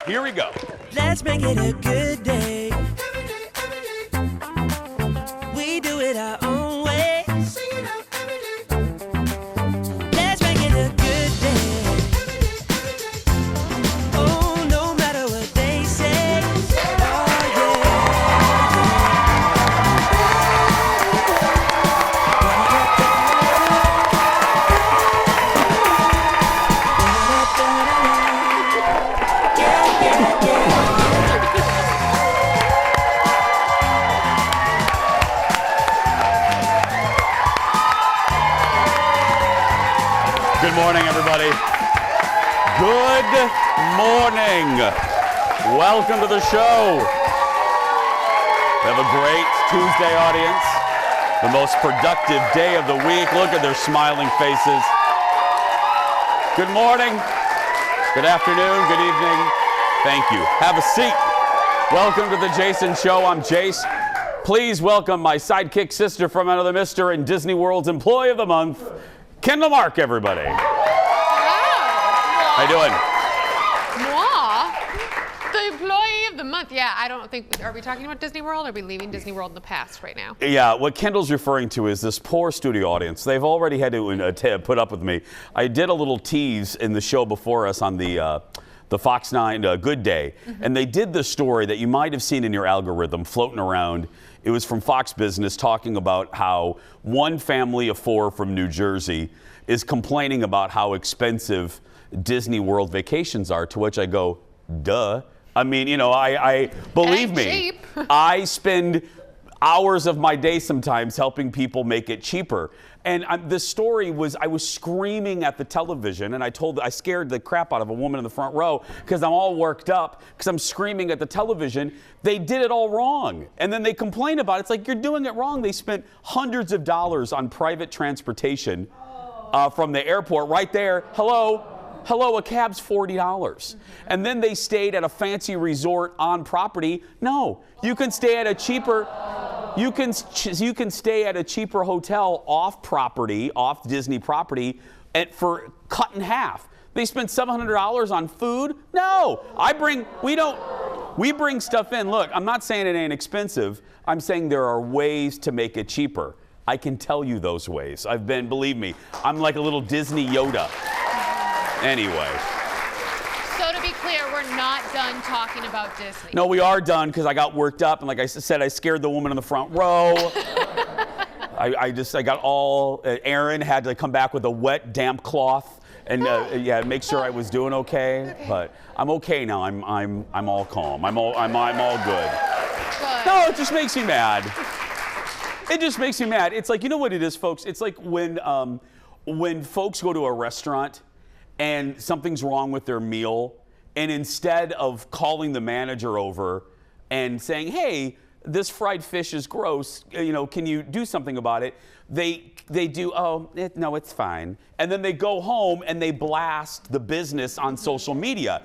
Here we go. Let's make it a good day. We do it our own way. Let's make it a good day. Oh, no matter what they say. Oh, Good morning, everybody. Good morning. Welcome to the show. We have a great Tuesday audience. The most productive day of the week. Look at their smiling faces. Good morning. Good afternoon. Good evening. Thank you. Have a seat. Welcome to the Jason Show. I'm Jace. Please welcome my sidekick sister from another mister and Disney World's Employee of the Month, Kendall Mark, everybody. How you doing? Moi? The Employee of the Month. Yeah, I don't think, are we talking about Disney World? Or are we leaving Disney World in the past right now? Yeah, what Kendall's referring to is this poor studio audience. They've already had to put up with me. I did a little tease in the show before us on the Fox 9 Good Day, and they did the story that you might have seen in your algorithm floating around. It was from Fox Business talking about how one family of four from New Jersey is complaining about how expensive Disney World vacations are, to which I go, duh. I mean, you know, I believe me, cheap. I spend hours of my day sometimes helping people make it cheaper. And the story was, I was screaming at the television, and I scared the crap out of a woman in the front row because I'm all worked up because I'm screaming at the television. They did it all wrong. And then they complain about it. It's like, you're doing it wrong. They spent hundreds of dollars on private transportation from the airport right there. Hello, a cab's $40. And then they stayed at a fancy resort on property. No, you can stay at a cheaper, you can stay at a cheaper hotel off property, off Disney property, for cut in half. They spent $700 on food. No, we bring stuff in. Look, I'm not saying it ain't expensive. I'm saying there are ways to make it cheaper. I can tell you those ways. Believe me, I'm like a little Disney Yoda. Anyway. So to be clear, we're not done talking about Disney. No, we are done because I got worked up, and like I said, I scared the woman in the front row. I got all. Aaron had to come back with a wet, damp cloth and make sure I was doing okay. But I'm okay now. I'm all calm. I'm all good. No, it just makes me mad. It just makes me mad. It's like, you know what it is, folks? It's like when folks go to a restaurant and something's wrong with their meal, and instead of calling the manager over and saying, hey, this fried fish is gross, can you do something about it? They do, no, it's fine. And then they go home and they blast the business on social media.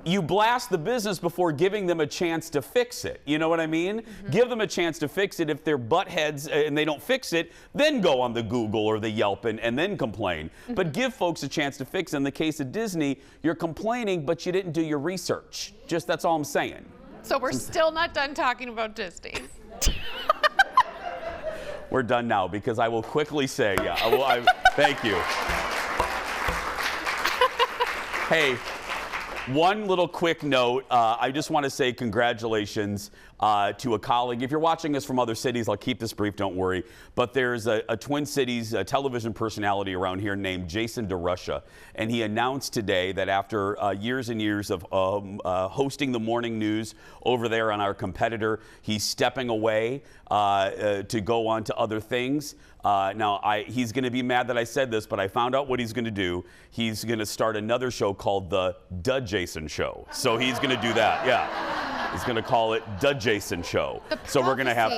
You blast the business before giving them a chance to fix it. You know what I mean? Give them a chance to fix it. If they're buttheads and they don't fix it, then go on the Google or the Yelp and then complain. But give folks a chance to fix it. In the case of Disney, you're complaining, but you didn't do your research. That's all I'm saying. So we're still not done talking about Disney. We're done now because I will quickly say, thank you. Hey. One little quick note, I just want to say congratulations to a colleague. If you're watching us from other cities, I'll keep this brief, don't worry. But there's a Twin Cities television personality around here named Jason DeRusha. And he announced today that after years and years of hosting the morning news over there on our competitor, he's stepping away to go on to other things. He's going to be mad that I said this, but I found out what he's going to do. He's going to start another show called the Jason Show. So he's going to do that, yeah. He's going to call it The Jason Show. So we're going to have,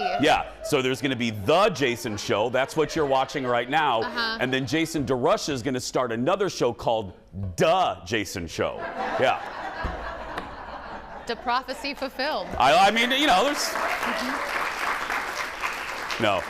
so there's going to be The Jason Show. That's what you're watching right now. And then Jason DeRusha is going to start another show called The Jason Show. Yeah. The prophecy fulfilled. I mean, there's... No.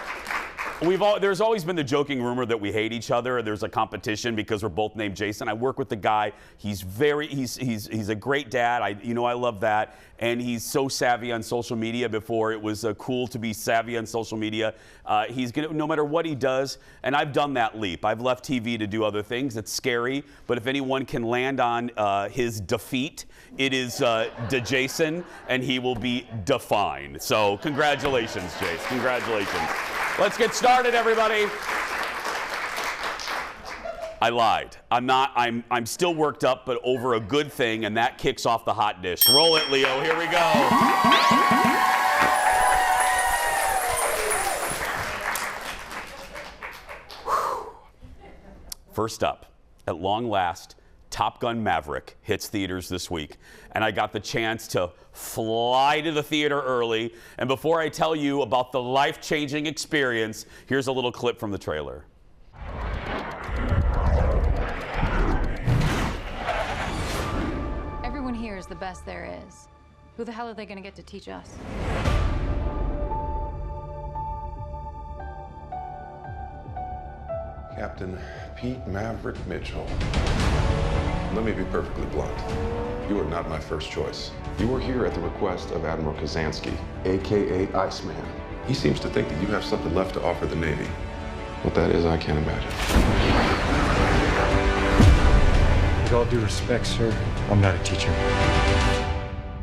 There's always been the joking rumor that we hate each other. There's a competition because we're both named Jason. I work with the guy. He's a great dad. I love that. And he's so savvy on social media. Before it was cool to be savvy on social media. He's gonna, no matter what he does, and I've done that leap. I've left TV to do other things. It's scary, but if anyone can land on his defeat, it is Jason, and he will be defined. So congratulations, Jace. Congratulations. Let's get started, everybody. I lied. I'm not. I'm still worked up, but over a good thing, and that kicks off the hot dish. Roll it, Leo. Here we go. First up, at long last, Top Gun Maverick hits theaters this week. And I got the chance to fly to the theater early. And before I tell you about the life-changing experience, here's a little clip from the trailer. Everyone here is the best there is. Who the hell are they going to get to teach us? Captain Pete Maverick Mitchell. Let me be perfectly blunt. You are not my first choice. You are here at the request of Admiral Kazansky, AKA Iceman. He seems to think that you have something left to offer the Navy. What that is, I can't imagine. With all due respect, sir, I'm not a teacher.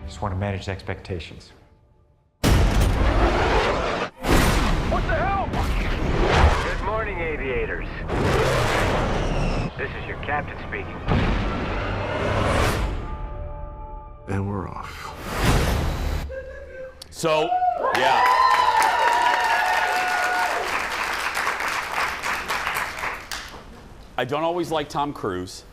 Just want to manage expectations. What the hell? Good morning, aviators. This is your captain speaking. And we're off. So, yeah. I don't always like Tom Cruise.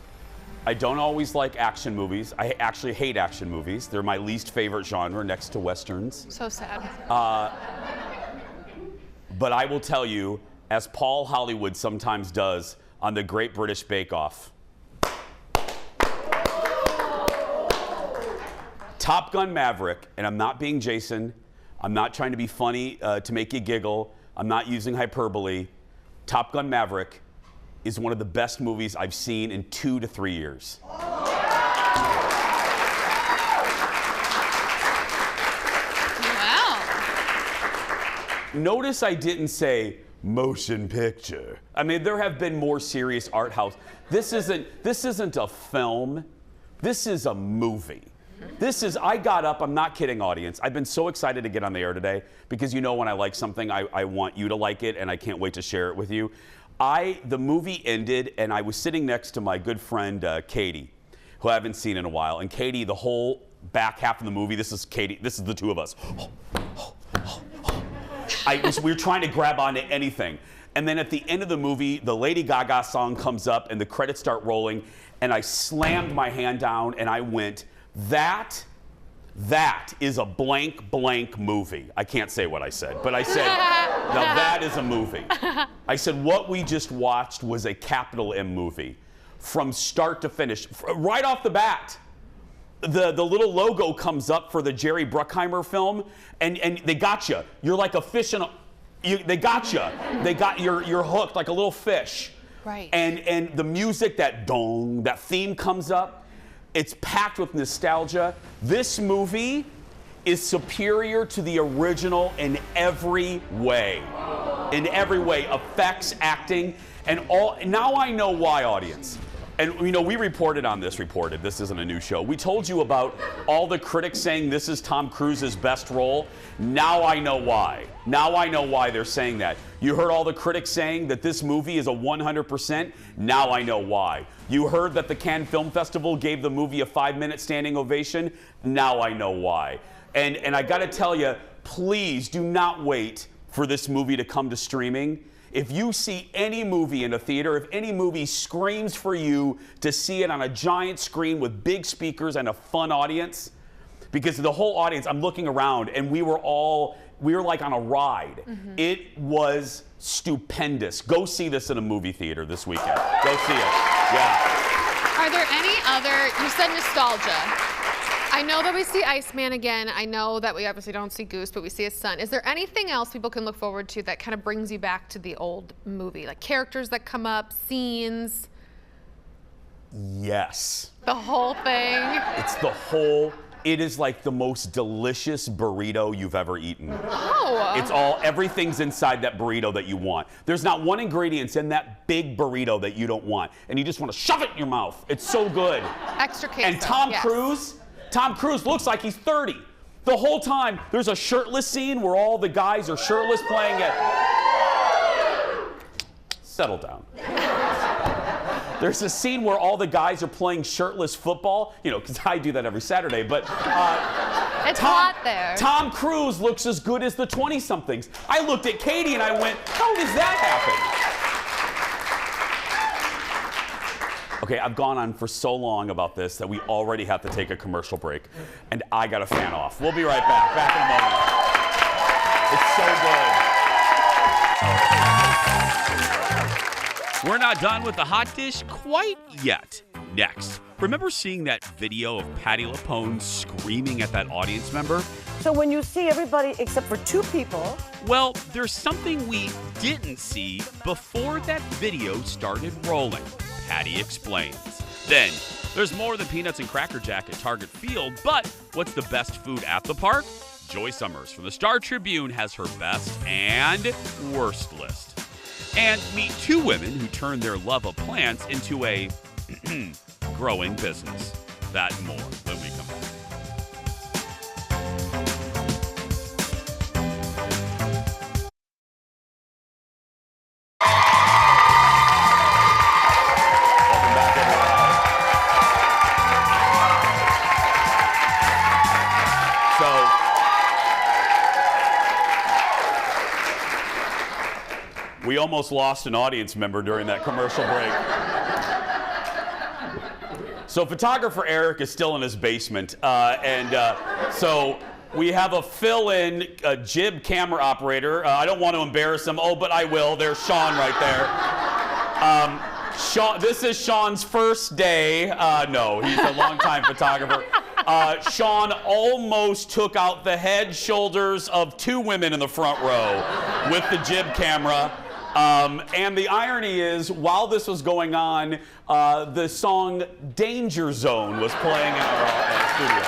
I don't always like action movies. I actually hate action movies. They're my least favorite genre next to Westerns. So sad. But I will tell you, as Paul Hollywood sometimes does on the Great British Bake Off, Top Gun Maverick, and I'm not being Jason, I'm not trying to be funny to make you giggle, I'm not using hyperbole. Top Gun Maverick is one of the best movies I've seen in 2 to 3 years. Wow. Notice I didn't say motion picture. I mean, there have been more serious art house. This isn't a film. This is a movie. I got up, I'm not kidding, audience. I've been so excited to get on the air today because you know when I like something, I want you to like it, and I can't wait to share it with you. The movie ended, and I was sitting next to my good friend, Katie, who I haven't seen in a while. And Katie, the whole back half of the movie, this is Katie, this is the two of us. We were trying to grab onto anything. And then at the end of the movie, the Lady Gaga song comes up, and the credits start rolling, and I slammed my hand down, and I went, that is a blank, blank movie. I can't say what I said, but I said, now that is a movie. I said, what we just watched was a capital M movie from start to finish. Right off the bat, the little logo comes up for the Jerry Bruckheimer film, and they got you. You're like a fish in a, they got you. You're hooked like a little fish. Right. And the music, that dong, that theme comes up. It's packed with nostalgia. This movie is superior to the original in every way. In every way, effects, acting, and all. Now I know why, audience. And we reported on this. This isn't a new show. We told you about all the critics saying this is Tom Cruise's best role. Now I know why. Now I know why they're saying that. You heard all the critics saying that this movie is a 100%. Now I know why. You heard that the Cannes Film Festival gave the movie a 5-minute standing ovation. Now I know why. And I got to tell you, please do not wait for this movie to come to streaming. If you see any movie in a theater, if any movie screams for you to see it on a giant screen with big speakers and a fun audience, because the whole audience, I'm looking around, and we were like on a ride. Mm-hmm. It was stupendous. Go see this in a movie theater this weekend. Go see it. Yeah. Are there any other, you said nostalgia. I know that we see Iceman again. I know that we obviously don't see Goose, but we see his son. Is there anything else people can look forward to that kind of brings you back to the old movie? Like characters that come up, scenes? Yes. The whole thing? It is like the most delicious burrito you've ever eaten. Oh. Everything's inside that burrito that you want. There's not one ingredient in that big burrito that you don't want. And you just want to shove it in your mouth. It's so good. Extra queso. And Tom Cruise looks like he's 30. The whole time, there's a shirtless scene where all the guys are shirtless playing it. Settle down. There's a scene where all the guys are playing shirtless football, you know, because I do that every Saturday, but it's hot there. Tom Cruise looks as good as the 20-somethings. I looked at Katie and I went, how does that happen? Okay, I've gone on for so long about this that we already have to take a commercial break, and I got to fan off. We'll be right back. Back in a moment. It's so good. We're not done with the hot dish quite yet. Next, remember seeing that video of Patti LuPone screaming at that audience member? So when you see everybody except for two people... Well, there's something we didn't see before that video started rolling. Patti explains. Then, there's more than peanuts and Cracker Jack at Target Field, but what's the best food at the park? Joy Summers from the Star Tribune has her best and worst list. And meet two women who turned their love of plants into a growing business. That and more when we come back. Welcome back, everyone. We almost lost an audience member during that commercial break. So photographer Eric is still in his basement, so we have a fill-in jib camera operator. I don't want to embarrass him. Oh, but I will. There's Sean right there. Sean, this is Sean's first day. No, he's a longtime photographer. Sean almost took out the head, shoulders of two women in the front row with the jib camera. And the irony is, while this was going on, the song Danger Zone was playing in our studio.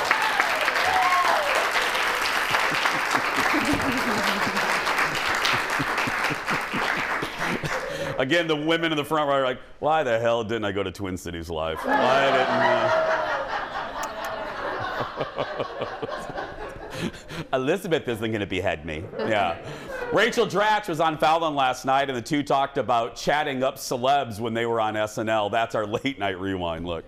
Again, the women in the front row are like, why the hell didn't I go to Twin Cities Live? Why didn't Elizabeth isn't going to behead me. Yeah. Rachel Dratch was on Fallon last night, and the two talked about chatting up celebs when they were on SNL. That's our late night rewind. Look.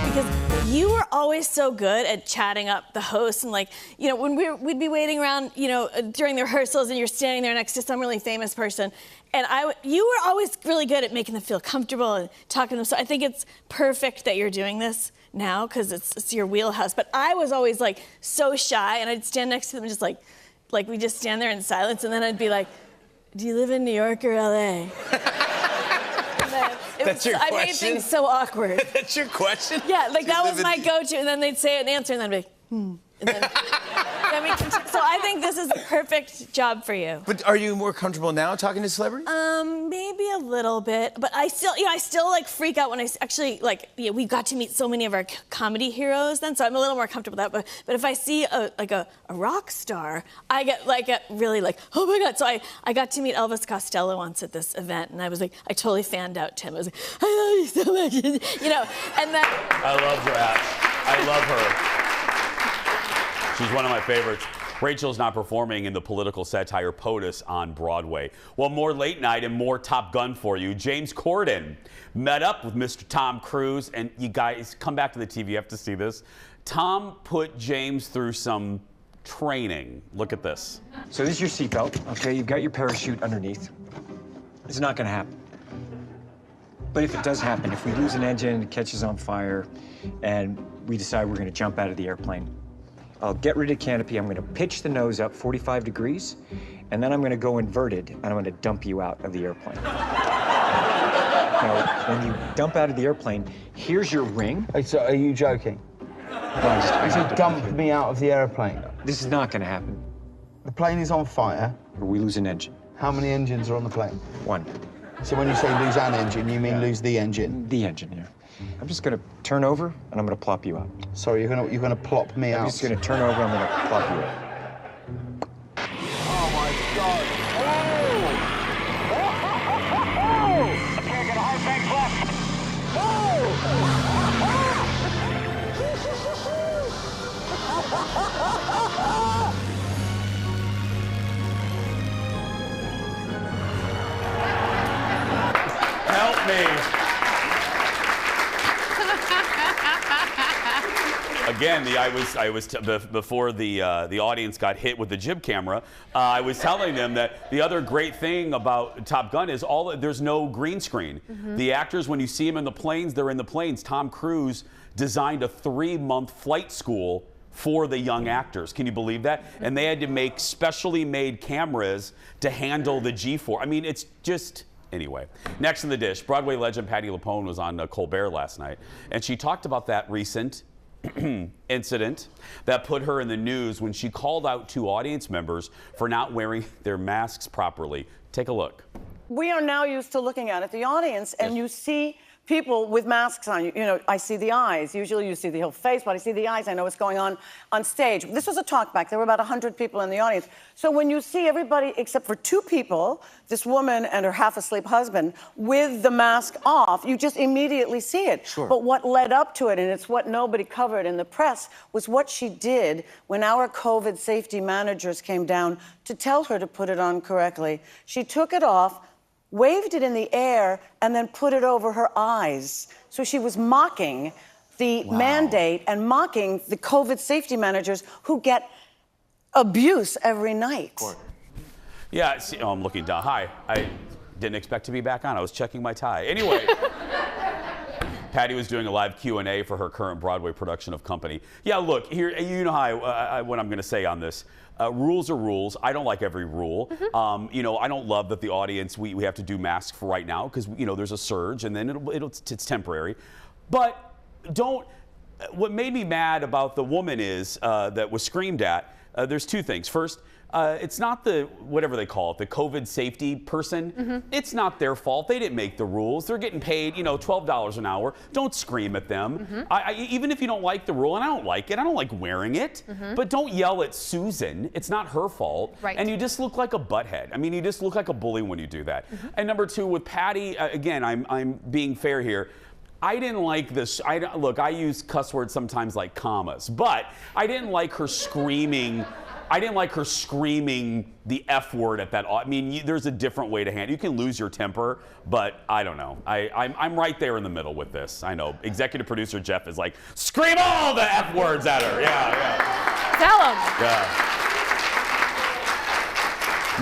Because you were always so good at chatting up the hosts, and like, you know, when we'd be waiting around, you know, during the rehearsals, and you're standing there next to some really famous person, and you were always really good at making them feel comfortable and talking to them. So I think it's perfect that you're doing this now, because it's your wheelhouse. But I was always like so shy, and I'd stand next to them and just like we just stand there in silence, and then I'd be like, do you live in New York or LA? That's your question? I made things so awkward. That's your question? Yeah, like that was my go-to, and then they'd say an answer, and then I'd be like, And then so I think this is the perfect job for you. But are you more comfortable now talking to celebrities? Maybe a little bit, but I still like freak out when I actually we got to meet so many of our comedy heroes then, so I'm a little more comfortable with that. But if I see a rock star, I get really oh my God. So I got to meet Elvis Costello once at this event, and I was like, I totally fanned out to him. I was like, I love you so much, you know. And then I love Dratch. I love her. She's one of my favorites. Rachel's not performing in the political satire POTUS on Broadway. Well, more late night and more Top Gun for you. James Corden met up with Mr. Tom Cruise, and you guys, come back to the TV, you have to see this. Tom put James through some training. Look at this. So this is your seatbelt, okay? You've got your parachute underneath. It's not gonna happen. But if it does happen, if we lose an engine, it catches on fire, and we decide we're gonna jump out of the airplane, I'll get rid of the canopy, I'm gonna pitch the nose up 45 degrees, and then I'm gonna go inverted, and I'm gonna dump you out of the airplane. Now, when you dump out of the airplane, here's your ring. So are you joking? I You dumped me out of the airplane. This is not going to happen. The plane is on fire. Or we lose an engine. How many engines are on the plane? One. So when you say lose an engine, you mean lose the engine? The engine, yeah. I'm just going to turn over, and I'm going to plop you out. Sorry, you're gonna plop me out. I'm just going to turn over, I'm going to plop you out. Oh my God! Okay, I got a hard bank left. Help me. Again, before the audience got hit with the jib camera, I was telling them that the other great thing about Top Gun is there's no green screen. The actors, when you see them in the planes, they're in the planes. Tom Cruise designed a 3-month flight school for the young actors. Can you believe that? And they had to make specially made cameras to handle the G4. I mean, it's just... Anyway, next in the dish, Broadway legend Patti LuPone was on Colbert last night, and she talked about that recent incident that put her in the news when she called out 2 audience members for not wearing their masks properly. Take a look. We are now used to looking at the audience, and you see people with masks on. You know, I see the eyes. Usually you see the whole face, but I see the eyes. I know what's going on stage. This was a talkback. There were about 100 people in the audience. So when you see everybody except for 2 people, this woman and her half-asleep husband, with the mask off, you just immediately see it. Sure. But what led up to it, and it's what nobody covered in the press, was what she did when our COVID safety managers came down to tell her to put it on correctly. She took it off, waved it in the air, and then put it over her eyes. So she was mocking the mandate and mocking the COVID safety managers who get abuse every night. Yeah, see, I'm looking down. Hi, I didn't expect to be back on. I was checking my tie. Anyway, Patti was doing a live Q&A for her current Broadway production of Company. Yeah, look, here, you know how what I'm going to say on this. Rules are rules. I don't like every rule. You know, I don't love that the audience, we have to do masks for right now because, you know, there's a surge and then it's temporary. But what made me mad about the woman is that was screamed at, there's 2 things. First, it's not whatever they call it, the COVID safety person. It's not their fault. They didn't make the rules. They're getting paid, you know, $12 an hour. Don't scream at them. Even if you don't like the rule, and I don't like it, I don't like wearing it, but don't yell at Susan. It's not her fault. Right. And you just look like a butthead. I mean, you just look like a bully when you do that. And number 2, with Patti, again, I'm being fair here. I didn't like this. Look, I use cuss words sometimes like commas, but I didn't like her screaming. I didn't like her screaming the F word at that. I mean, there's a different way to handle it. You can lose your temper, but I don't know. I'm right there in the middle with this. I know. Executive producer Jeff is like, scream all the F words at her. Yeah. Tell him. Yeah.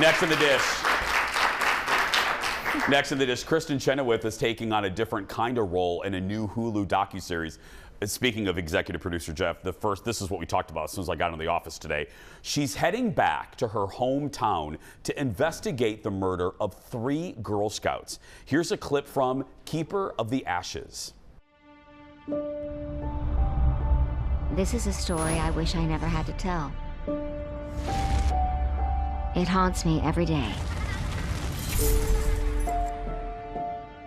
Next in the dish. Next in the dish, Kristen Chenoweth is taking on a different kind of role in a new Hulu docu-series. Speaking of executive producer Jeff, this is what we talked about as soon as I got into the office today. She's heading back to her hometown to investigate the murder of 3 Girl Scouts. Here's a clip from Keeper of the Ashes. This is a story I wish I never had to tell. It haunts me every day.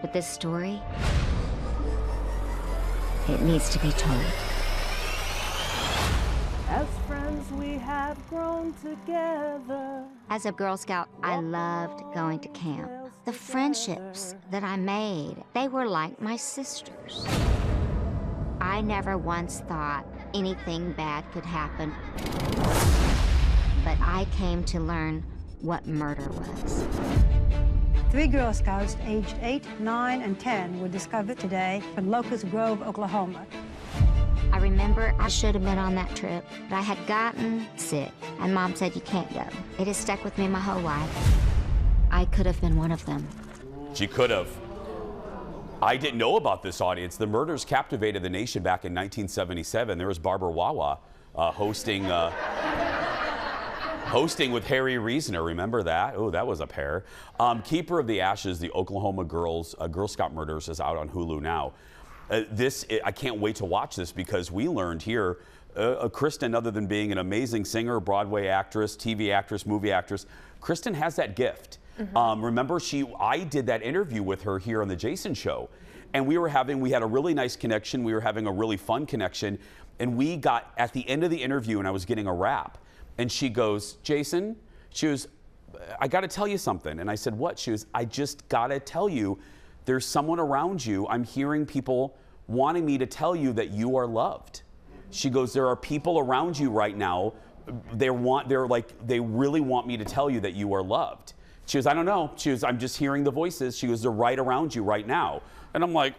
But this story, it needs to be told. As friends we have grown together. As a Girl Scout, I loved going to camp. The friendships that I made, they were like my sisters. I never once thought anything bad could happen. But I came to learn what murder was. 3 Girl Scouts aged 8, 9, and 10 were discovered today in Locust Grove, Oklahoma. I remember I should have been on that trip, but I had gotten sick, and Mom said, you can't go. It has stuck with me my whole life. I could have been one of them. She could have. I didn't know about this audience. The murders captivated the nation back in 1977. There was Barbara Wawa hosting Hosting with Harry Reasoner, remember that? Oh, that was a pair. Keeper of the Ashes, the Oklahoma Girl Scout Murders is out on Hulu now. I can't wait to watch this because we learned here, Kristen, other than being an amazing singer, Broadway actress, TV actress, movie actress, Kristen has that gift. Remember, I did that interview with her here on the Jason Show, and we had a really nice connection. We were having a really fun connection, and we got at the end of the interview, and I was getting a wrap, and she goes, Jason, she was, I got to tell you something, and I said, what? She was, I just got to tell you, there's someone around you. I'm hearing people wanting me to tell you that you are loved. She goes, there are people around you right now. They really want me to tell you that you are loved. She goes, I don't know. She goes, I'm just hearing the voices. She goes, they're right around you right now. And I'm like,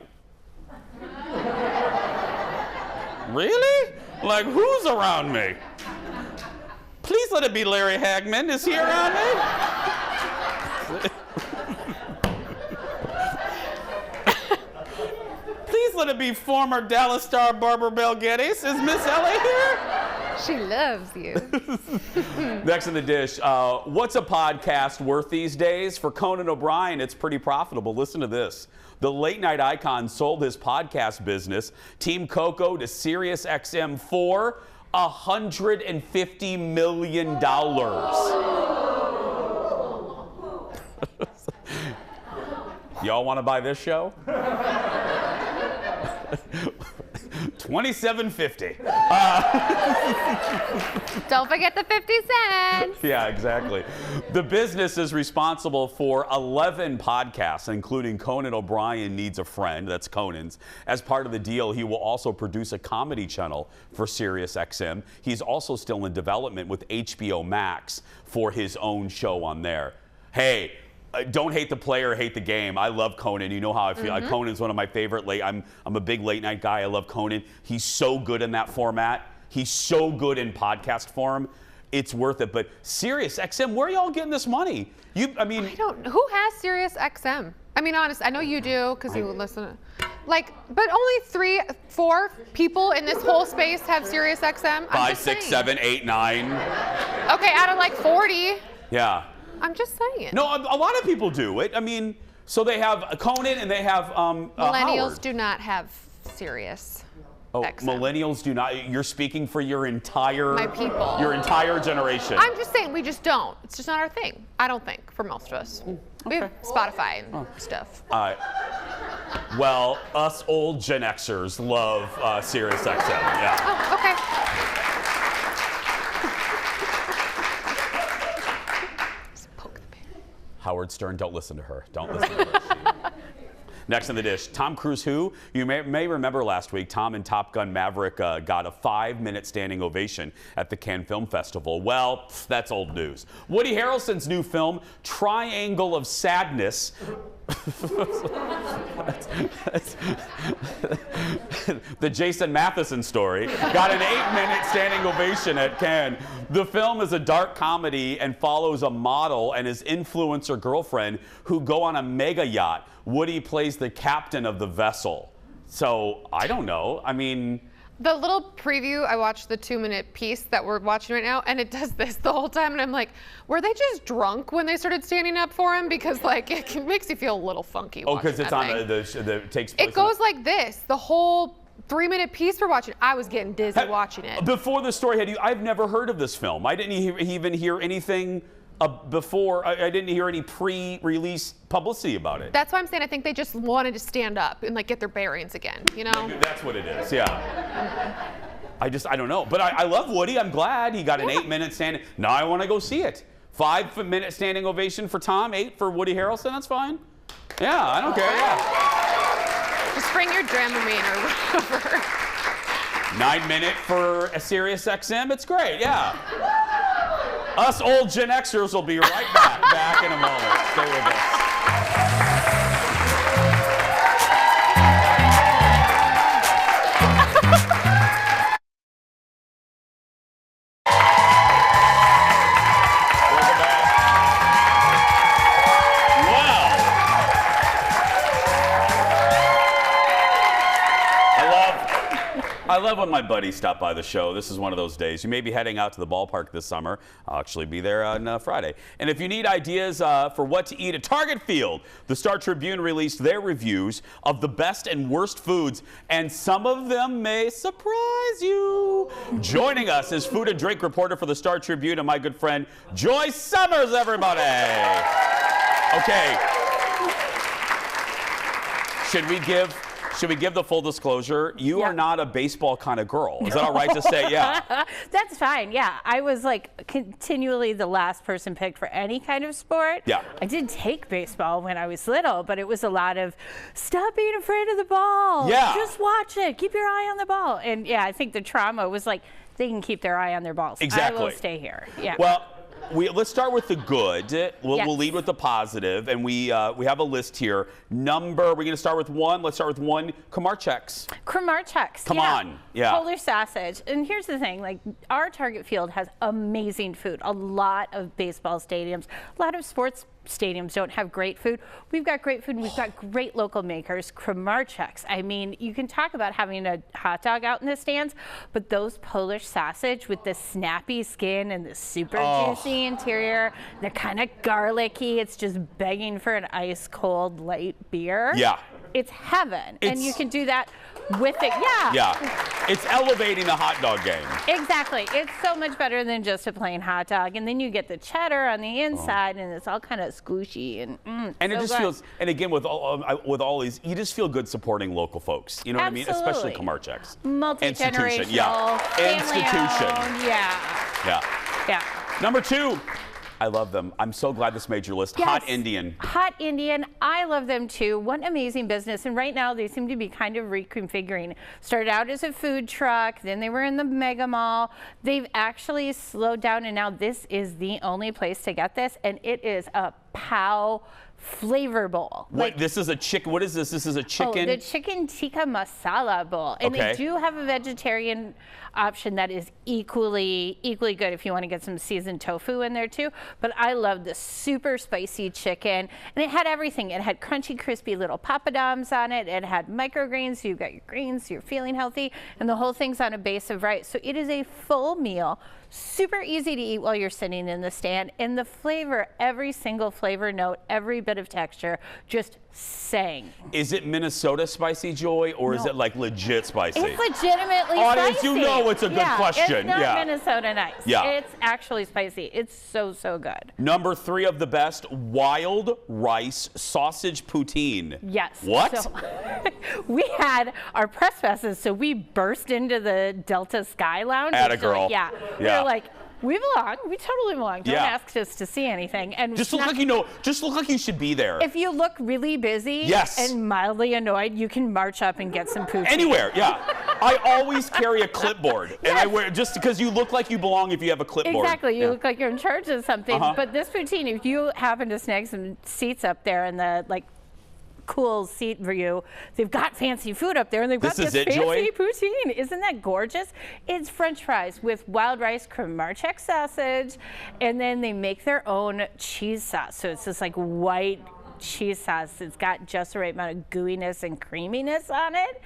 really? Like, who's around me? Please let it be Larry Hagman. Is he around me? Please let it be former Dallas star Barbara Bel Geddes. Is Miss Ellie here? She loves you. Next in the dish, what's a podcast worth these days? For Conan O'Brien, it's pretty profitable. Listen to this. The late night icon sold his podcast business, Team Coco, to SiriusXM for $150 million. Y'all want to buy this show? $27.50. Don't forget the 50 cents. Yeah, exactly. The business is responsible for 11 podcasts, including Conan O'Brien Needs a Friend. That's Conan's. As part of the deal, he will also produce a comedy channel for SiriusXM. He's also still in development with HBO Max for his own show on there. Hey, don't hate the player, hate the game. I love Conan. You know how I feel. Conan's one of my favorite I'm a big late night guy. I love Conan. He's so good in that format. He's so good in podcast form. It's worth it. But SiriusXM, where are y'all getting this money? I don't. Who has SiriusXM? I mean, honest. I know you do because you listen. But only 3-4 people in this whole space have SiriusXM. 5, 6, 7, 8, 9. Okay, out of like 40. Yeah. I'm just saying. No, a lot of people do it. I mean, so they have Conan and they have Millennials Howard. do not have Sirius. Oh, XM. millennials do not. You're speaking for your entire My people. Your entire generation. I'm just saying we just don't. It's just not our thing. I don't think for most of us. We have Spotify and stuff. Well, us old Gen Xers love SiriusXM. Yeah. Oh, okay. Howard Stern, don't listen to her. Don't listen to her. Next in the dish, Tom Cruise who? You may remember last week, Tom in Top Gun Maverick got a 5-minute standing ovation at the Cannes Film Festival. Well, that's old news. Woody Harrelson's new film, Triangle of Sadness, the Jason Matheson story, got an 8-minute standing ovation at Cannes. The film is a dark comedy and follows a model and his influencer girlfriend who go on a mega yacht. Woody plays the captain of the vessel. So, I don't know. I mean... The little preview, I watched the 2-minute piece that we're watching right now, and it does this the whole time, and I'm like, were they just drunk when they started standing up for him? Because it makes you feel a little funky. Oh, because it's on the takes place. It goes like this, the whole 3-minute piece we're watching. I was getting dizzy watching it. Before the story I've never heard of this film. I didn't even hear anything before. I didn't hear any pre-release publicity about it. That's why I'm saying I think they just wanted to stand up and get their bearings again, you know? Maybe that's what it is, yeah. I don't know. But I love Woody. I'm glad he got an 8-minute standing. Now I want to go see it. 5-minute standing ovation for Tom, 8 for Woody Harrelson. That's fine. Yeah, I don't care. Yeah. Just bring your Dramamine or whatever. 9-minute for a SiriusXM. It's great. Yeah. Us old Gen Xers will be right back in a moment. Stay with us. I love when my buddies stop by the show. This is one of those days. You may be heading out to the ballpark this summer. I'll actually be there on Friday. And if you need ideas for what to eat at Target Field, the Star Tribune released their reviews of the best and worst foods, and some of them may surprise you. Joining us is food and drink reporter for the Star Tribune and my good friend Joy Summers, everybody. Okay. Should we give the full disclosure? You are not a baseball kind of girl. Is that all right to say? Yeah. That's fine. Yeah. I was like continually the last person picked for any kind of sport. Yeah. I did take baseball when I was little, but it was a lot of stop being afraid of the ball. Yeah. Just watch it. Keep your eye on the ball. And yeah, I think the trauma was like they can keep their eye on their balls. Exactly. I will stay here. Yeah. Well, let's start with the good. We'll Yes. lead with the positive, and we have a list here. We're going to start with one. Let's start with one. Kramarczuk's. Kramarczuk's. Come on. Yeah. Polish sausage. And here's the thing, like our Target Field has amazing food. A lot of baseball stadiums, a lot of sports stadiums don't have great food. We've got great food and we've got great local makers. Kramarczuk's. I mean, you can talk about having a hot dog out in the stands, but those Polish sausage with the snappy skin and the super juicy interior, they're kind of garlicky. It's just begging for an ice cold light beer. Yeah. It's heaven. And you can do that with it. Yeah. Yeah. It's elevating the hot dog game. Exactly. It's so much better than just a plain hot dog. And then you get the cheddar on the inside and it's all kind of squishy and And it so just good. feels, and again, with all these, you just feel good supporting local folks. You know what I mean? Especially Absolutely. Kramarczuk's. Multi-generational, Institution. Yeah. family Institution. owned. Yeah. Yeah. Yeah. Number two. I love them. I'm so glad this made your list. Yes. Hot Indian. Hot Indian. I love them too. What an amazing business. And right now they seem to be kind of reconfiguring. Started out as a food truck, then they were in the mega mall. They've actually slowed down and now this is the only place to get this. And it is a POW flavor bowl. What, this is a chicken. What is this? This is a chicken. Oh, the chicken tikka masala bowl. And Okay. they do have a vegetarian option that is equally good if you want to get some seasoned tofu in there too. But I love the super spicy chicken. And it had everything. It had crunchy, crispy little papadums on it. It had microgreens, so you've got your greens, so you're feeling healthy. And the whole thing's on a base of rice. So it is a full meal. Super easy to eat while you're sitting in the stand. And the flavor, every single flavor note, every bit of texture, just sang. Is it Minnesota spicy, Joy, or is No. it like legit spicy? It's legitimately Audience, spicy. you know it's a good question. It's not Yeah. Minnesota nice. Yeah. It's actually spicy. It's so good. Number three of the best, wild rice sausage poutine. Yes. What? So, we had our press passes, so we burst into the Delta Sky Lounge. Atta which is like- girl. yeah. Yeah. We're like, we belong. We totally belong. Don't Yeah. ask us to see anything. And Just look like you know. Just look like you should be there. If you look really busy Yes. and mildly annoyed, you can march up and get some poutine. Anywhere, yeah. I always carry a clipboard, and I wear just because you look like you belong if you have a clipboard. Exactly. You Yeah. look like you're in charge of something. Uh-huh. But this poutine, if you happen to snag some seats up there in the cool seat view, they've got fancy food up there and they've got This is this it, Joy? fancy poutine. Isn't that gorgeous? It's French fries with wild rice Kramarczuk sausage, and then they make their own cheese sauce. So it's this like white cheese sauce. It's got just the right amount of gooiness and creaminess on it.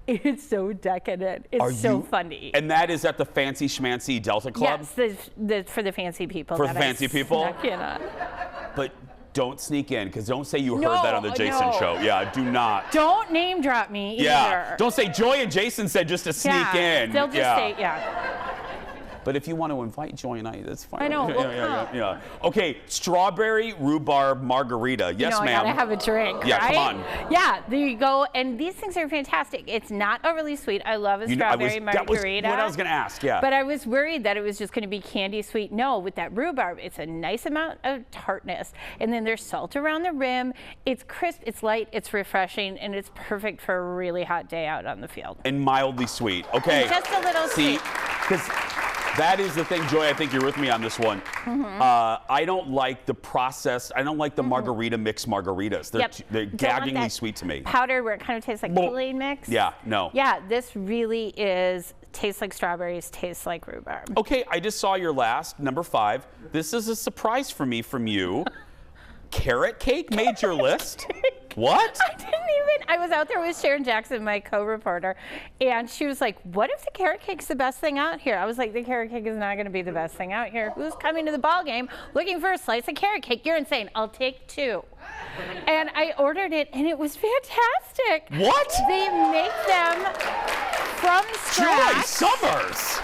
It's so decadent. It's so fun to eat. And that is at the Fancy Schmancy Delta Club? Yes, for the fancy people. For that the fancy I people? snuck in on. But don't sneak in, because don't say you heard No, that on the Jason no. show. Yeah, do not. Don't name drop me either. Yeah. Don't say Joy and Jason said just to sneak in. They'll just yeah. say, yeah. But if you want to invite Joy and I, that's fine. I know, we'll yeah. Okay, strawberry rhubarb margarita. Yes, I ma'am. gotta have a drink, Yeah, right? come on. Yeah, there you go. And these things are fantastic. It's not overly sweet. I love a strawberry That was margarita. what I was going to ask, yeah. But I was worried that it was just going to be candy sweet. No, with that rhubarb, it's a nice amount of tartness. And then there's salt around the rim. It's crisp, it's light, it's refreshing, and it's perfect for a really hot day out on the field. And mildly sweet. Okay. And just a little See, sweet. because that is the thing, Joy, I think you're with me on this one. Mhm. I don't like the process. I don't like the margarita mix margaritas. They're, Yep. they're Don't want gaggingly that sweet to me. Powder where it kind of tastes like Well, Kool-Aid mix. Yeah, no. Yeah, this really tastes like strawberries, tastes like rhubarb. Okay, I just saw your last, number 5. This is a surprise for me from you. Carrot cake made your list? What? I didn't even. I was out there with Sharon Jackson, my co-reporter, and she was like, "What if the carrot cake's the best thing out here?" I was like, "The carrot cake is not going to be the best thing out here. Who's coming to the ball game looking for a slice of carrot cake? You're insane. I'll take 2." And I ordered it, and it was fantastic. What? They make them from scratch. Joy Summers.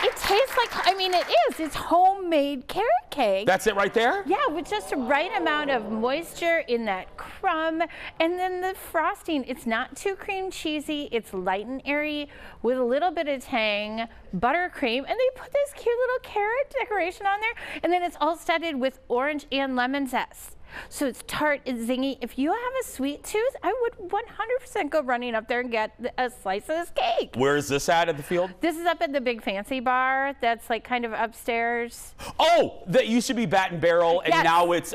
It tastes like, I mean, it is. It's homemade carrot cake. That's it right there? Yeah, with just the right amount of moisture in that crumb. And then the frosting, it's not too cream cheesy. It's light and airy with a little bit of tang, buttercream. And they put this cute little carrot decoration on there. And then it's all studded with orange and lemon zest. So it's tart, it's zingy. If you have a sweet tooth, I would 100% go running up there and get a slice of this cake. Where is this at the field? This is up at the Big Fancy Bar. That's like kind of upstairs. Oh, that used to be Bat and Barrel, and Yes. now it's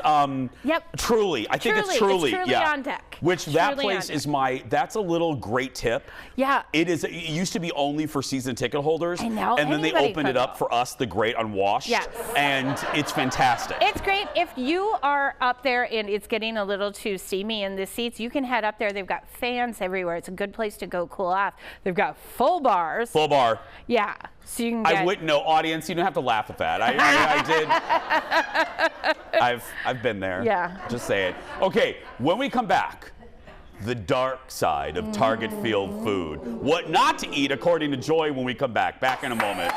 Truly. I think it's Truly. It's Truly yeah. on deck. Which that Truly place on is that's a little great tip. Yeah. It is. It used to be only for season ticket holders, I know, and then they anybody opened it could up for us, the great unwashed. Yes. And it's fantastic. It's great. If you are up there and it's getting a little too steamy in the seats, you can head up there. They've got fans everywhere. It's a good place to go cool off. They've got full bars. Full bar. Yeah. So you can get... I wouldn't know, audience. You don't have to laugh at that. I did. I've been there. Yeah. Just say it. Okay. When we come back, the dark side of Target Field food. What not to eat, according to Joy, when we come back. Back in a moment.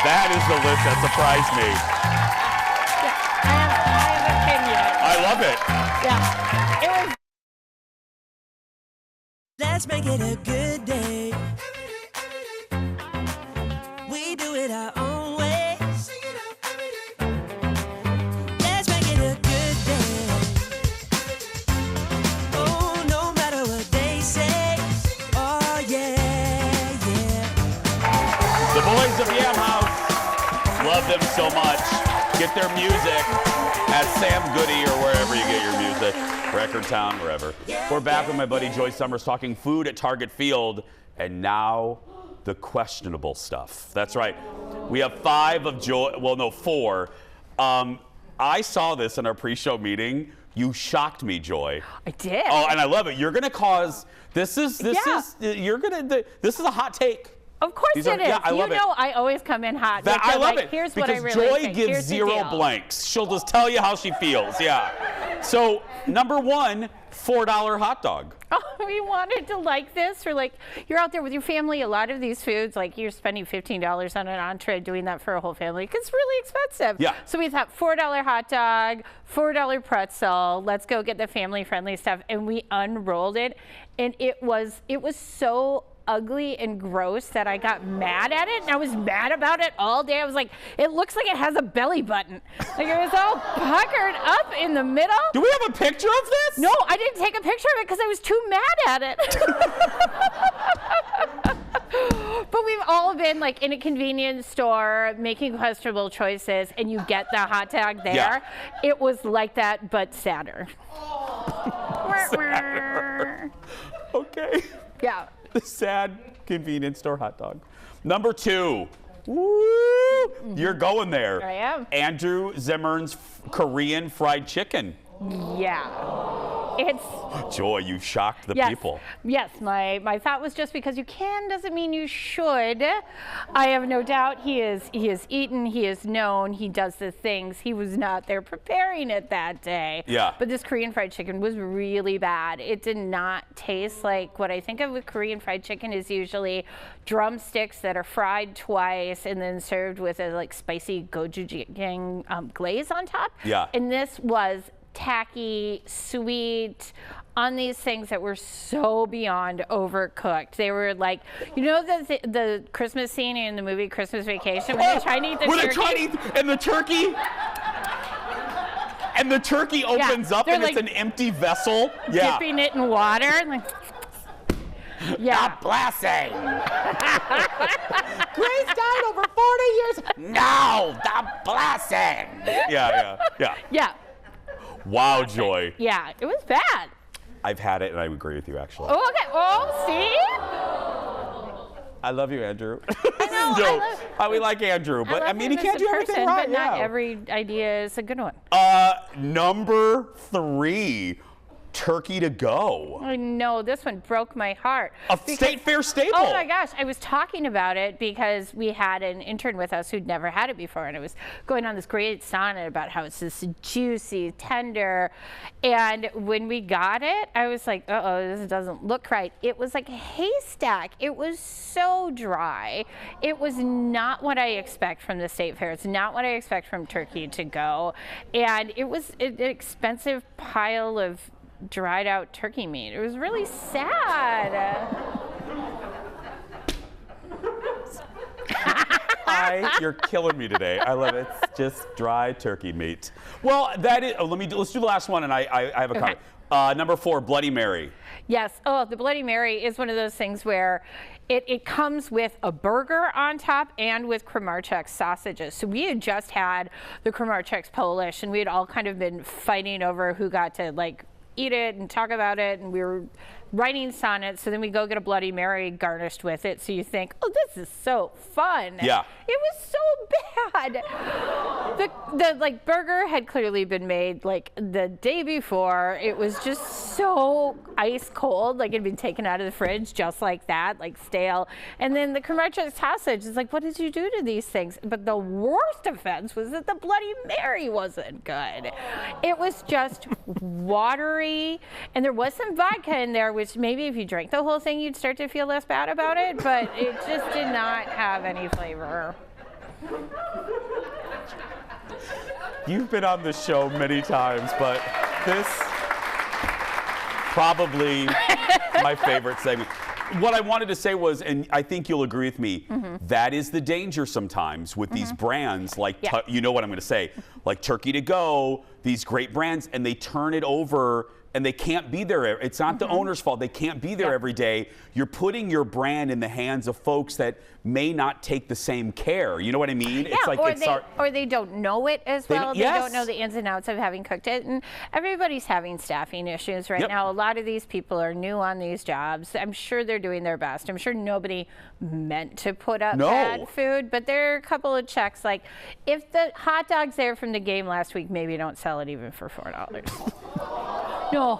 That is the list that surprised me. I love it. Yeah. It was. Let's make it a good day. We do it our own way. Let's make it a good day. Oh, no matter what they say. Oh, yeah, yeah. The boys of Yam House, love them so much. Get their music at Sam Goody or wherever you get your music. Record Town, wherever. We're back with my buddy Joy Summers talking food at Target Field, and now the questionable stuff. That's right. We have 5 of Joy, well, no, 4. I saw this in our pre-show meeting. You shocked me, Joy. I did. Oh, and I love it. You're gonna cause, this is a hot take. Of course it is. Yeah, I love you know I always come in hot. I love it. Here's because what I really Joy think. gives Here's the 0 deal. blanks. She'll just tell you how she feels. Yeah. So, number 1, $4 hot dog. Oh, we wanted to like this, or like you're out there with your family. A lot of these foods, like you're spending $15 on an entree, doing that for a whole family, because it's really expensive. Yeah. So we thought $4 hot dog, $4 pretzel. Let's go get the family-friendly stuff, and we unrolled it, and it was so ugly and gross that I got mad at it, and I was mad about it all day. I was like, it looks like it has a belly button. Like it was all puckered up in the middle. Do we have a picture of this? No, I didn't take a picture of it because I was too mad at it. But we've all been like in a convenience store making questionable choices, and you get the hot dog there. Yeah. It was like that, but sadder. Sadder. Okay. Yeah. The sad convenience store hot dog. Number 2. Woo! You're going there. I am. Andrew Zimmern's Korean fried chicken. Yeah. It's Joy, you shocked the yes. people. Yes, my thought was just because you can doesn't mean you should. I have no doubt he is eaten, he is known, he does the things. He was not there preparing it that day. Yeah. But this Korean fried chicken was really bad. It did not taste like what I think of with Korean fried chicken is usually drumsticks that are fried twice and then served with a like spicy gochujang glaze on top. Yeah. And this was tacky, sweet, on these things that were so beyond overcooked. They were like, you know the Christmas scene in the movie Christmas Vacation when they try to eat the turkey? And the turkey? And the turkey opens up and like, it's an empty vessel? Yeah. Dipping it in water. Like, yeah. The blessing. Grace died over 40 years. No, the blessing. Yeah. Yeah. Wow, Joy. Yeah, it was bad. I've had it and I agree with you, actually. Oh, okay. Oh, see? I love you, Andrew. I know. We like Andrew, but I mean, he can't do everything right. But not every idea is a good one. Number 3. turkey to go. I know, this one broke my heart. A State Fair staple. Oh my gosh, I was talking about it because we had an intern with us who'd never had it before, and it was going on this great sonnet about how it's this juicy, tender, and when we got it, I was like, uh-oh, this doesn't look right. It was like a haystack. It was so dry. It was not what I expect from the State Fair. It's not what I expect from turkey to go, and it was an expensive pile of dried out turkey meat. It was really sad. You're killing me today. I love it. It's just dry turkey meat. Well, that is. Let's do the last one, and I have a comment. Number 4, Bloody Mary. Yes. Oh, the Bloody Mary is one of those things where it comes with a burger on top and with Kramarczuk's sausages. So we had just had the Kramarczuk's Polish, and we had all kind of been fighting over who got to like eat it and talk about it, and we were writing sonnets, so then we go get a Bloody Mary garnished with it, so you think, oh, this is so fun. Yeah. It was so bad. The like burger had clearly been made like the day before. It was just so ice cold, like it had been taken out of the fridge just like that, like stale. And then the Kramarczuk sausage is like, what did you do to these things? But the worst offense was that the Bloody Mary wasn't good. It was just watery, and there was some vodka in there, which maybe if you drank the whole thing, you'd start to feel less bad about it, but it just did not have any flavor. You've been on the show many times, but this probably my favorite segment. What I wanted to say was, and I think you'll agree with me, that is the danger sometimes with these brands, like, you know what I'm going to say, like Turkey to Go, these great brands, and they turn it over and they can't be there. It's not the owner's fault. They can't be there every day. You're putting your brand in the hands of folks that may not take the same care. You know what I mean? Yeah, it's like or they don't know it as well. They don't know the ins and outs of having cooked it. And everybody's having staffing issues right now. A lot of these people are new on these jobs. I'm sure they're doing their best. I'm sure nobody meant to put up bad food, but there are a couple of checks. Like, if the hot dogs there from the game last week, maybe don't sell it even for $4. No.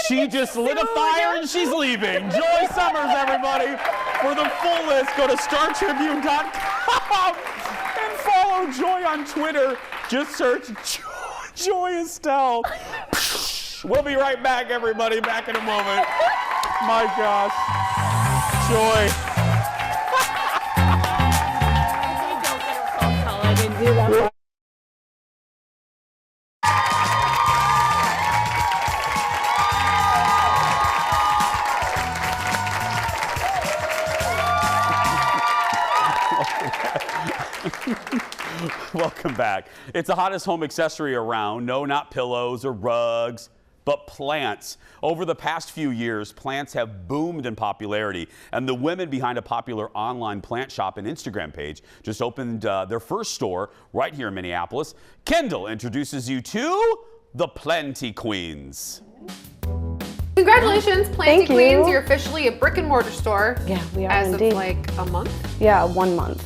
She just lit a fire and she's leaving. Joy Summers, everybody. For the full list, go to StarTribune.com and follow Joy on Twitter. Just search Joy Estelle. We'll be right back, everybody. Back in a moment. My gosh. Joy. I didn't do that. Welcome back. It's the hottest home accessory around. No, not pillows or rugs, but plants. Over the past few years, plants have boomed in popularity, and the women behind a popular online plant shop and Instagram page just opened their first store right here in Minneapolis. Kendall introduces you to the Plenty Queens. Congratulations, Plenty Thank you. Queens. You're officially a brick and mortar store. Yeah, we are as indeed. of like a month. Yeah, 1 month.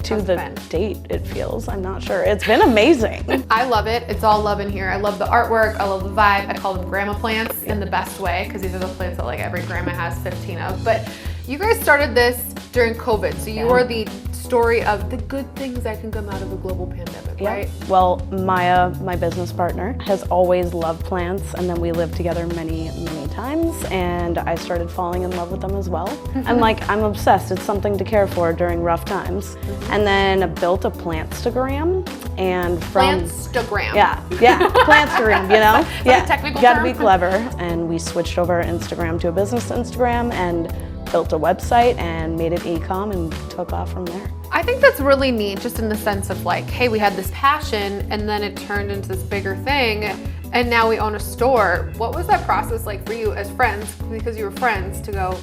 To the date, it feels. I'm not sure. It's been amazing. I love it. It's all love in here. I love the artwork. I love the vibe. I call them grandma plants in the best way, because these are the plants that like every grandma has 15 of. But you guys started this during COVID, so you are the story of the good things that can come out of a global pandemic, right? Well, Maya, my business partner, has always loved plants, and then we lived together many, many times, and I started falling in love with them as well. I'm obsessed. It's something to care for during rough times. And then I built a Plantstagram, and from Plantstagram. Yeah, Plantstagram, you know? Is that a technical gotta term? be clever. And we switched over our Instagram to a business Instagram and built a website and made it e-com and took off from there. I think that's really neat, just in the sense of like, hey, we had this passion and then it turned into this bigger thing, and now we own a store. What was that process like for you as friends, because you were friends, to go,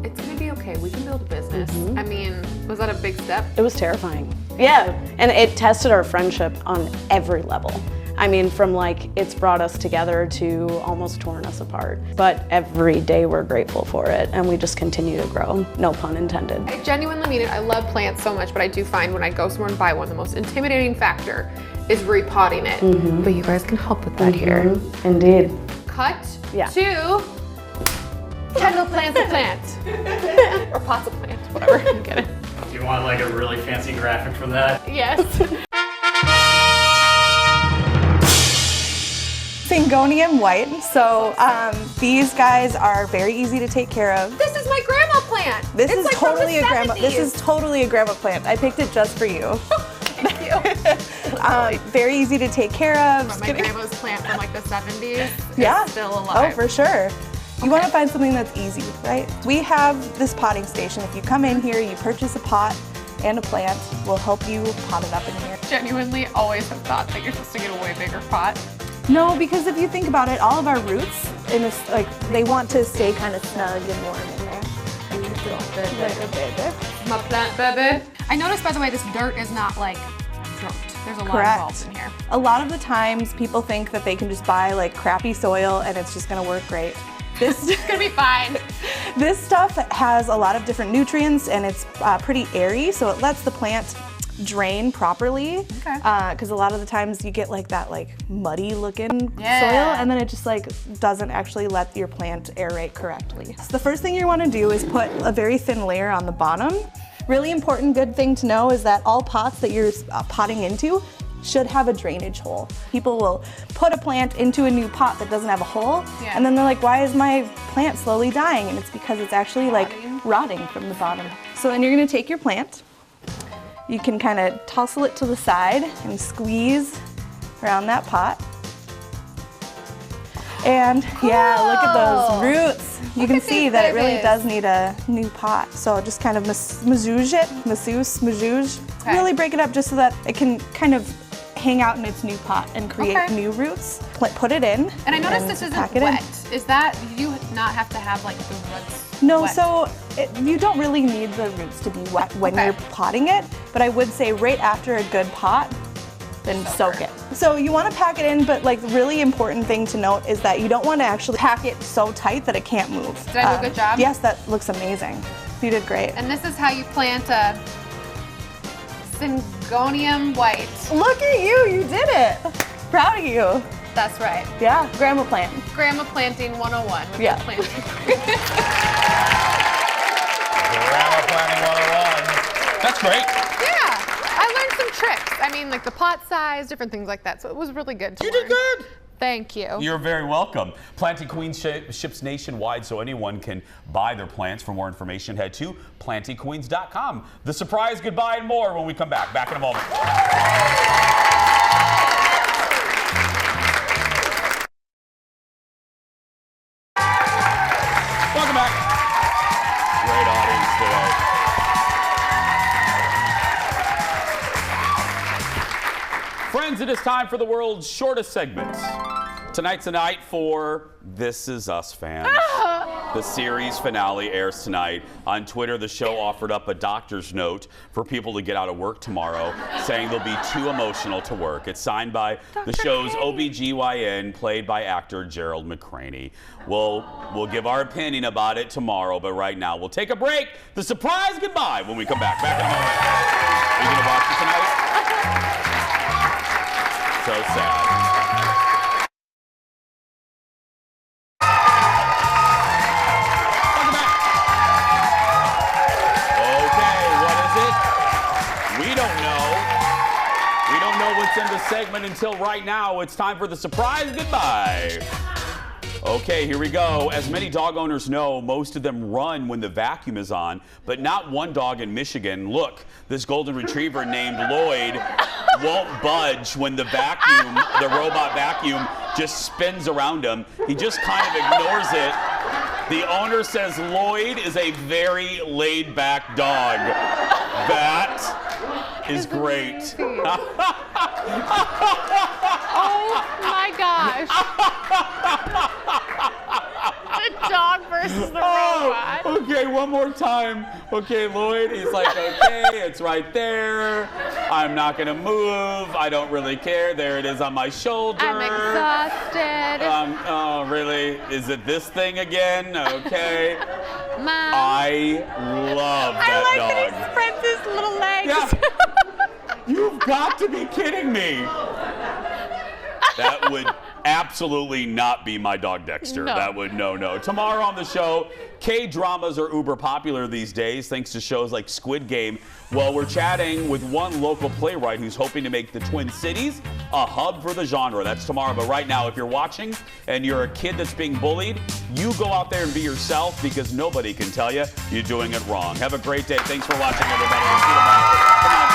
it's gonna be okay, we can build a business? I mean, was that a big step? It was terrifying. Yeah, and it tested our friendship on every level. I mean, from like, it's brought us together to almost torn us apart. But every day we're grateful for it, and we just continue to grow, no pun intended. I genuinely mean it. I love plants so much, but I do find when I go somewhere and buy one, the most intimidating factor is repotting it. But you guys can help with that here. Indeed. Cut Yeah. to Kendall plants a plant. Or pots of plants, whatever. Get it? Do you want like a really fancy graphic for that? Yes. Syngonium white. So these guys are very easy to take care of. This is my grandma plant. This It's is like from totally the a grandma. This 70s. is totally a grandma plant. I picked it just for you. Thank you. Very easy to take care of. But my grandma's plant from like the 70s Yeah. is still alive. Oh, for sure. You want to find something that's easy, right? We have this potting station. If you come in here, you purchase a pot and a plant. We'll help you pot it up in here. Genuinely always have thought that you're supposed to get a way bigger pot. No, because if you think about it, all of our roots in this, like, they want to stay kind of snug and warm in there. Little baby. My plant baby. I noticed, by the way, this dirt is not like dirt. There's a lot involved in here. A lot of the times people think that they can just buy like crappy soil and it's just gonna work great. This It's gonna be fine. This stuff has a lot of different nutrients and it's pretty airy, so it lets the plant drain properly. Okay. Because a lot of the times you get like that like muddy looking Yeah. soil and then it just like doesn't actually let your plant aerate correctly. So the first thing you want to do is put a very thin layer on the bottom. Really important good thing to know is that all pots that you're potting into should have a drainage hole. People will put a plant into a new pot that doesn't have a hole, Yeah. and then they're like, why is my plant slowly dying? And it's because it's actually like rotting from the bottom. So then you're gonna take your plant, you can kind of tussle it to the side and squeeze around that pot. And yeah, look at those roots. You can see that it really does need a new pot. So just kind of massage it, Okay. really break it up just so that it can kind of hang out in its new pot and create Okay. new roots. Put it in. And I noticed this pack isn't it in. wet. Is that, you not have to have like the roots No, wet? so you don't really need the roots to be wet when Okay. you're potting it, but I would say right after a good pot, then soak it. So you want to pack it in, but like the really important thing to note is that you don't want to actually pack it so tight that it can't move. Did I do a good job? Yes, that looks amazing. You did great. And this is how you plant a Syngonium white. Look at you, you did it. Proud of you. That's right. Yeah, grandma plant. Grandma planting 101 with Yeah. the planting. Grandma planting 101. That's great. Yeah, I learned some tricks. I mean, like the pot size, different things like that. So it was really good to You did good. Thank you. You're very welcome. Planting Queens ships nationwide so anyone can buy their plants. For more information, head to plantingqueens.com. The surprise goodbye and more when we come back. Back in a moment. Welcome back. Great audience today. Friends, it is time for the world's shortest segment. Tonight's the night for This Is Us fans. The series finale airs tonight. On Twitter, the show offered up a doctor's note for people to get out of work tomorrow, saying they'll be too emotional to work. It's signed by the show's OBGYN, played by actor Gerald McCraney. We'll give our opinion about it tomorrow, but right now we'll take a break. The surprise goodbye when we come back. Back in a moment. Are you going to watch it tonight? So sad. In the segment until right now. It's time for the surprise goodbye. Okay, here we go. As many dog owners know, most of them run when the vacuum is on, but not one dog in Michigan. Look, this golden retriever named Lloyd won't budge when the vacuum, the robot vacuum, just spins around him. He just kind of ignores it. The owner says Lloyd is a very laid-back dog. That is great. Oh my gosh. The dog versus the robot. Okay, one more time. Okay, Lloyd, he's like, okay, it's right there. I'm not gonna move. I don't really care. There it is on my shoulder. I'm exhausted. Oh, really? Is it this thing again? Okay. Mom. I love that I like dog. that he spreads his little legs. Yeah. You've got to be kidding me. That would absolutely not be my dog Dexter. No. That would, no. Tomorrow on the show, K-dramas are uber popular these days thanks to shows like Squid Game. Well, we're chatting with one local playwright who's hoping to make the Twin Cities a hub for the genre. That's tomorrow. But right now, if you're watching and you're a kid that's being bullied, you go out there and be yourself because nobody can tell you you're doing it wrong. Have a great day. Thanks for watching, everybody. I'll see you tomorrow. Come on.